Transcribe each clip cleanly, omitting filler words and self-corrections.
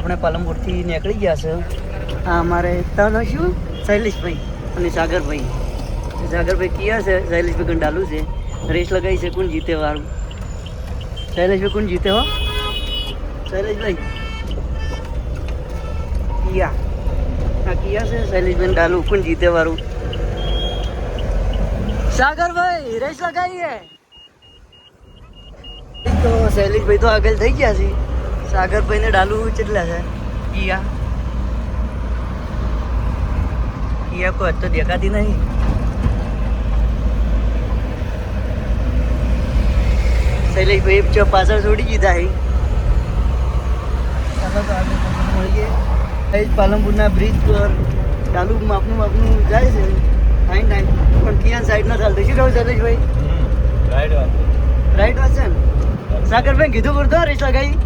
આપણે પાલનપુરથી નીકળી ગયા છે. આ અમારે ત્રણ શું શૈલેષભાઈ અને સાગરભાઈ કિયા છે, શૈલેષભાઈ ગંડાલું છે. રેસ લગાવી છે કોણ જીતે વાળું. શૈલેષભાઈ કોણ જીતે હો? શૈલેષભાઈ કિયા, આ કિયા છે. શૈલેષભાઈ ડાલું કોણ જીતે વાળું? સાગરભાઈ રેસ લગાવીએ તો શૈલેષભાઈ તો આગળ થઈ ગયા છે. સાગરભાઈ ને ડાલું કેટલા છે? કિયા કોઈ તો દેખાતી નહીં. શૈલેષભાઈ ચો પાછળ છોડી દીધા છે. ચાલો તો આગળ મળીએ. પાલનપુરના બ્રિજ પર ડાલુ માપનું જાય છે. ટાઈમ પણ કિયા સાઈડ ના ચાલતું. શું કહું શૈલેષભાઈ? રાઈટ વાત છે ને? સાગરભાઈ કીધું કરતો રેસ લગાવી.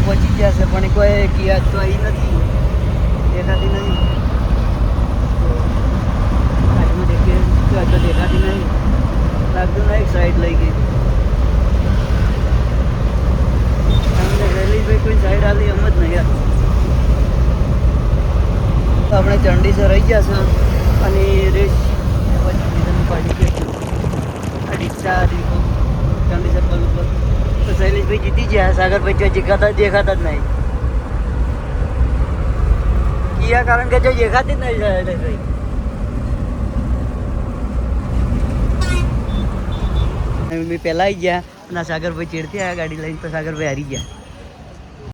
પહોંચી ગયા છે પણ કોઈ કિયા તો આવી નથી, દેખાતી નહીં. દેખાતી નહીં, લાગતું નહીં. સાઈડ લઈ ગઈ. શૈલેષભાઈ કોઈ સાઈડ આવી એમ જ નહીં યાર. આપણે ચંડીસર રહી ગયા છે અને રેસ પાડી ગયા ડીસા ચંડીસર પર ઉપર. તો શૈલેષભાઈ જીતી ગયા. સાગરભાઈ જો દેખાતા જ નહીં. કિયા કારણ કે જો દેખાતી જ નહીં શૈલેષભાઈ. મેં પહેલાં આવી ગયા અને સાગરભાઈ ચેડથી આવ્યા ગાડી લઈને, તો સાગરભાઈ હારી ગયા.